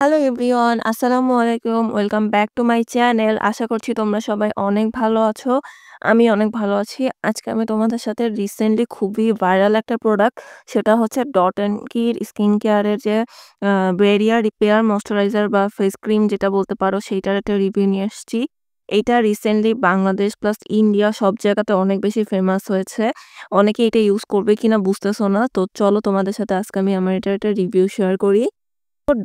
Hello everyone, আসসালামু আলাইকুম। Welcome back to my channel. আশা করছি তোমরা সবাই অনেক ভালো আছো। আমি অনেক ভালো আছি। আজকে আমি তোমাদের সাথে রিসেন্টলি খুবই ভাইরাল একটা প্রোডাক্ট, সেটা হচ্ছে ডট অ্যান্ড কির স্কিন কেয়ারের যে বেরিয়ার রিপেয়ার ময়েশ্চারাইজার বা ফেস ক্রিম যেটা বলতে পারো, সেইটার একটা রিভিউ নিয়ে এসেছি। এইটা রিসেন্টলি বাংলাদেশ প্লাস ইন্ডিয়া সব জায়গাতে অনেক বেশি ফেমাস হয়েছে। অনেকে এটা ইউজ করবে কিনা বুঝতেছো না। তো চলো তোমাদের সাথে আজকে আমি আমার এটা একটা রিভিউ শেয়ার করি।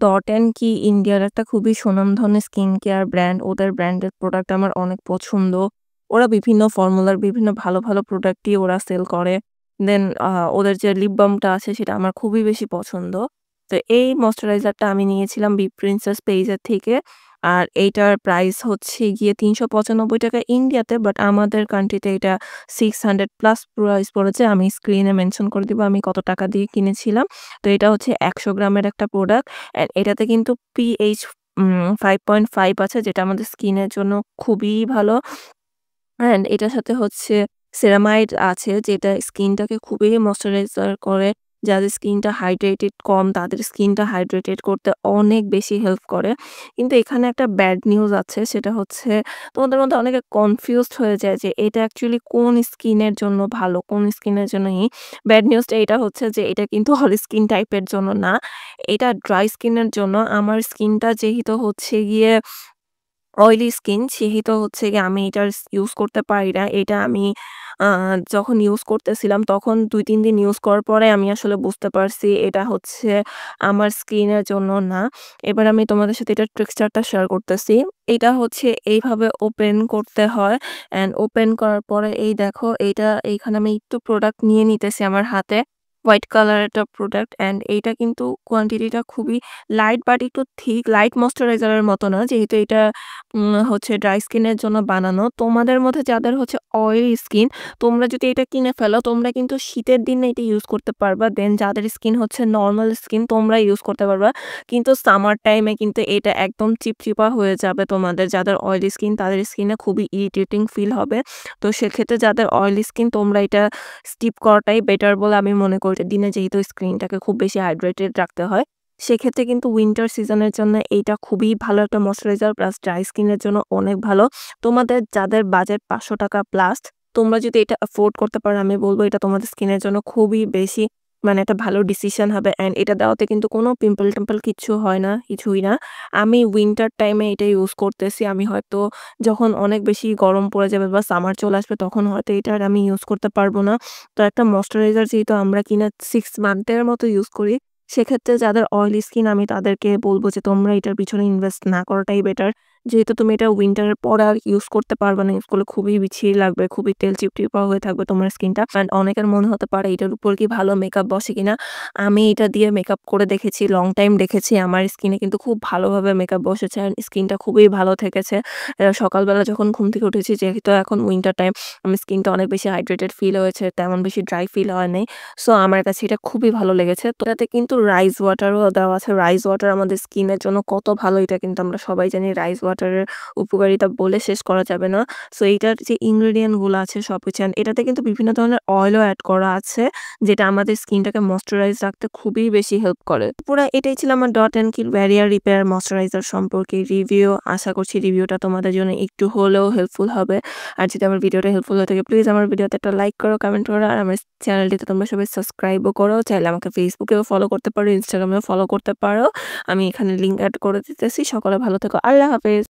ডট অ্যান্ড কি ইন্ডিয়ার একটা খুবই সুনামধন্য স্কিন কেয়ার ব্র্যান্ড। ওদের ব্র্যান্ডের প্রোডাক্ট আমার অনেক পছন্দ। ওরা বিভিন্ন ফর্মুলার বিভিন্ন ভালো, ভালো প্রোডাক্টই ওরা সেল করে। দেন ওদের যে লিপ বামটা আছে সেটা আমার খুবই বেশি পছন্দ। তো এই ময়েশ্চারাইজারটা আমি নিয়েছিলাম বি প্রিন্সেস পেজের থেকে। আর এইটার প্রাইস হচ্ছে গিয়ে ৳৩৯৫ ইন্ডিয়াতে, বাট আমাদের কান্ট্রিতে এটা 600 প্লাস প্রাইস পড়েছে। আমি স্ক্রিনে মেনশন করে দিব আমি কত টাকা দিয়ে কিনেছিলাম। তো এটা হচ্ছে ১০০ গ্রামের একটা প্রোডাক্ট। অ্যান্ড এটাতে কিন্তু পিএইচ 5.5 আছে, যেটা আমাদের স্কিনের জন্য খুবই ভালো। অ্যান্ড এটার সাথে হচ্ছে সেরামাইড আছে, যেটা স্কিনটাকে খুবই ময়েশ্চারাইজার করে। যাদের স্কিনটা হাইড্রেটেড কম তাদের স্কিনটা হাইড্রেটেড করতে অনেক বেশি হেল্প করে। কিন্তু এখানে একটা ব্যাড নিউজ আছে, সেটা হচ্ছে তোমাদের মধ্যে অনেকে কনফিউজড হয়ে যায় যে এটা অ্যাকচুয়ালি কোন স্কিনের জন্য ভালো, কোন স্কিনের জন্য ব্যাড নিউজটা এটা হচ্ছে যে এটা কিন্তু অল স্কিন টাইপের জন্য না। এটা ড্রাই স্কিনের জন্য। আমার স্কিনটা যেহেতু হচ্ছে গিয়ে অয়েলি স্কিন, সেহেতু হচ্ছে গিয়ে আমি এটা ইউজ করতে পারি না। এটা আমি আ যখন ইউজ করতেছিলাম তখন ২-৩ দিন ইউজ করার পরে আমি আসলে বুঝতে পারছি এটা হচ্ছে আমার স্কিনের জন্য না। এবার আমি তোমাদের সাথে এটার টেক্সচারটা শেয়ার করতেছি। এটা হচ্ছে এইভাবে ওপেন করতে হয়। অ্যান্ড ওপেন করার পরে এই দেখো, এইখানে আমি একটু প্রোডাক্ট নিয়ে নিতেছি আমার হাতে। হোয়াইট কালারের একটা প্রোডাক্ট। অ্যান্ড এইটা কিন্তু কোয়ান্টিটিটা খুবই লাইট, বাট একটু থিক। লাইট ময়েশ্চারাইজারের মতো না, যেহেতু এটা হচ্ছে ড্রাই স্কিনের জন্য বানানো। তোমাদের মধ্যে যাদের হচ্ছে অয়েলি স্কিন, তোমরা যদি এটা কিনে ফেলো, তোমরা কিন্তু শীতের দিনে এটা ইউজ করতে পারবা। দেন যাদের স্কিন হচ্ছে নরমাল স্কিন, তোমরা ইউজ করতে পারবা। কিন্তু সামার টাইমে কিন্তু এটা একদম চিপচিপা হয়ে যাবে তোমাদের। যাদের অয়েলি স্কিন তাদের স্কিনে খুবই ইরিটেটিং ফিল হবে। তো সেক্ষেত্রে যাদের অয়েলি স্কিন, তোমরা এটা স্কিপ করাটাই বেটার বলে আমি মনে করি। দিনে যেহেতু স্কিনটাকে খুব বেশি হাইড্রেটেড রাখতে হয়, সেক্ষেত্রে কিন্তু উইন্টার সিজনের জন্য এইটা খুবই ভালো একটা ময়েশ্চারাইজার, প্লাস ড্রাই স্কিনের জন্য অনেক ভালো। তোমাদের যাদের বাজেট ৳৫০০ প্লাস, তোমরা যদি এটা এফোর্ড করতে পারো, আমি বলব এটা তোমাদের স্কিনের জন্য খুবই বেশি মানে একটা ভালো ডিসিশন হবে। অ্যান্ড এটা দেওয়াতে কিন্তু কোনো পিম্পল-টিম্পল কিচ্ছু হয় না, কিছুই না। আমি উইন্টার টাইমে এটা ইউজ করতেছি। আমি হয়তো যখন অনেক বেশি গরম পড়ে যাবে বা সামার চলে আসবে, তখন হয়তো এটা আর আমি ইউজ করতে পারব না। তো একটা ময়েশ্চারাইজার যেহেতু আমরা কিনা 6 মান্থের মতো ইউজ করি, সেক্ষেত্রে যাদের অয়েলি স্কিন আমি তাদেরকে বলব যে তোমরা এটার পিছনে ইনভেস্ট না করাটাই বেটার। যেহেতু তুমি এটা উইন্টারের পরে আর ইউজ করতে পারবে না। ইউজ করলে খুবই বিচ্ছিরি লাগবে, খুবই তেল চিপচিপা হয়ে থাকবে তোমার স্কিনটা। অ্যান্ড অনেকের মনে হতে পারে এটার উপর কি ভালো মেকআপ বসে কিনা। আমি এটা দিয়ে মেকআপ করে দেখেছি, লং টাইম দেখেছি। আমার স্কিনে কিন্তু খুব ভালোভাবে মেকআপ বসেছে অ্যান্ড স্কিনটা খুবই ভালো থেকেছে। সকালবেলা যখন ঘুম থেকে উঠেছি, যেহেতু এখন উইন্টার টাইম, আমার স্কিনটা অনেক বেশি হাইড্রেটেড ফিল হয়েছে, তেমন বেশি ড্রাই ফিল হয় নাই। সো আমার কাছে এটা খুবই ভালো লেগেছে। তো এটাতে কিন্তু রাইস ওয়াটারও দেওয়া আছে। রাইস ওয়াটার আমাদের স্কিনের জন্য কত ভালো, এটা কিন্তু আমরা সবাই জানি। রাইস ওয়াটারের উপকারিতা বলে শেষ করা যাবে না। সো এইটার যে ইনগ্রেডিয়েন্ট গুলো আছে সবকিছু, অ্যান্ড এটাতে কিন্তু বিভিন্ন ধরনের অয়েলও এড করা আছে, যেটা আমাদের স্কিনটাকে ময়েশ্চারাইজ রাখতে খুবই বেশি হেল্প করে। পুরা এটাই ছিল আমার dot and kill barrier repair moisturiser সম্পর্কে রিভিউ। আশা করছি রিভিউটা তোমাদের জন্য একটু হলেও হেল্পফুল হবে। আর যদি আমার ভিডিওটা হেল্পফুল হয়ে থাকে, প্লিজ আমার ভিডিওতে একটা লাইক করো, কমেন্ট করো। আর আমার চ্যানেলটিতে তোমরা সবাই সাবস্ক্রাইবও করো। চাইলে আমাকে ফেসবুকেও ফলো করতে পারো, ইনস্টাগ্রামেও ফলো করতে পারো। আমি এখানে লিঙ্ক এড করে দিতেছি। সকলে ভালো থেকো। আল্লাহ হাফেজ।